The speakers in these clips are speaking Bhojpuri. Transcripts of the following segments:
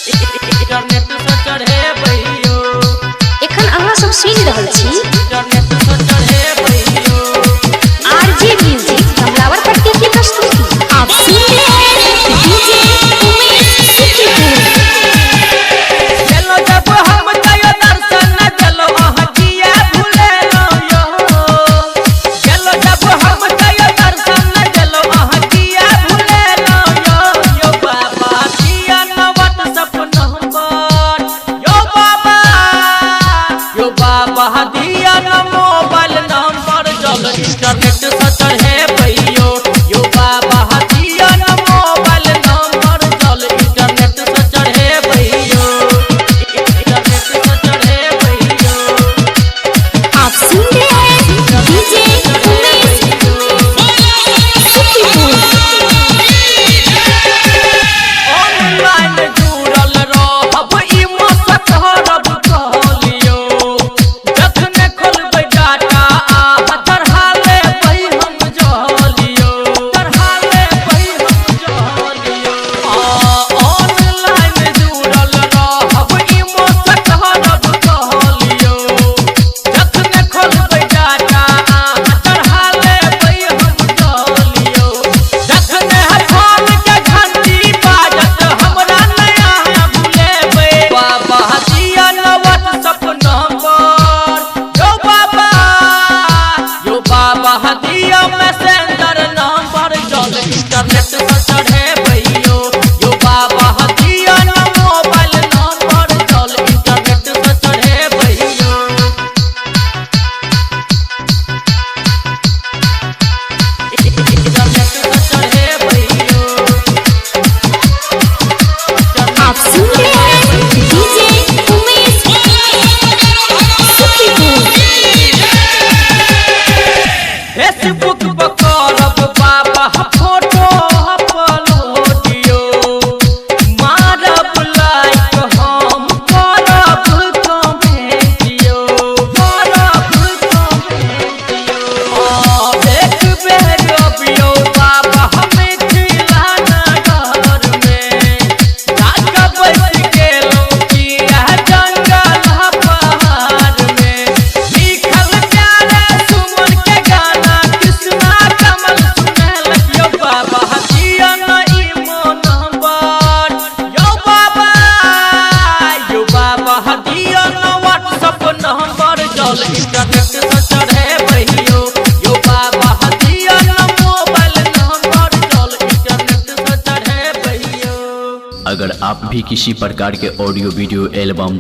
इंटरनेट से चढ़े भइयो एखन अहाँ सब सुनि रहल छी इंटरनेट से चढ़े भइयो आरजे म्यूजिक कमलावर पट्टी की प्रस्तुति। आप सुन रहे हैं डीजे उमेश सुखीपुर। चलो जब हम गयो दर्शन चलो हटिया भूले लो चलो जब हम गयो दर्शन चलो हटिया भूले लो यो बाबा दिया नवत सपना पर यो बाबा दिया न मोबाइल नंबर जल इंटरनेट से चढ़े भइयो यो बाबा दिया न मोबाइल नंबर जल इंटरनेट से चढ़े भइयो इंटरनेट से चढ़े भइयो आप सुन रहे हैं डीजे उमेश सुखीपुर। ऑनलाइन जुड़ल रहब ई मसक हरब कहलियो जखने खोलबै डाटा आ तरहाले पै हम जलियो तरहाले पै हम जलियो ऑनलाइन जुड़ल रहब ई मसक हरब कहलियो जखने खोलबै डाटा आ तरहाले पै हम जलियो जखने फोन के घंटी बाजत हमरा नया भूलेबै बाबा दिया नवत सपना पर यो बाबा दिया मैसेंजर नंबर जल इंटरनेट से चढ़े भइयो यो बाबा दिया न मोबाइल नंबर जल इंटरनेट से चढ़े भइयो इंटरनेट से चढ़े भइयो आप सुन रहे हैं डीजे उमेश सुखीपुर। फेसबुक पर करब बाबा फोटो अपलोडियो मारब लाइक हम करब कमेंटियो एक बेर अबियो बाबा हमें खिलाना घर में जाके बैठ गेलौं किया जंगल पहाड़ में लिखल प्यारे सुमन के गाना कृष्णा कमल सुनेलक यो बाबा दिया न ई नंबर यो बाबा दिया न व्हाट्सएप नंबर जल इंटरनेट से चढ़े भइयो यो बाबा दिया न मोबाइल नंबर जल इंटरनेट से चढ़े भइयो। अगर आप भी किसी प्रकार के ऑडियो वीडियो एल्बम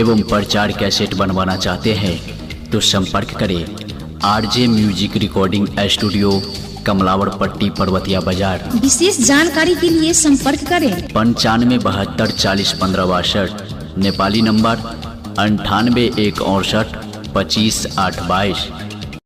एवं प्रचार कैसेट बनवाना चाहते हैं तो संपर्क करें आरजे म्यूजिक रिकॉर्डिंग स्टूडियो कमलावर पट्टी पर्वतिया बाजार। विशेष जानकारी के लिए संपर्क करें 9572401562 नेपाली नंबर 98 168 25 8 22।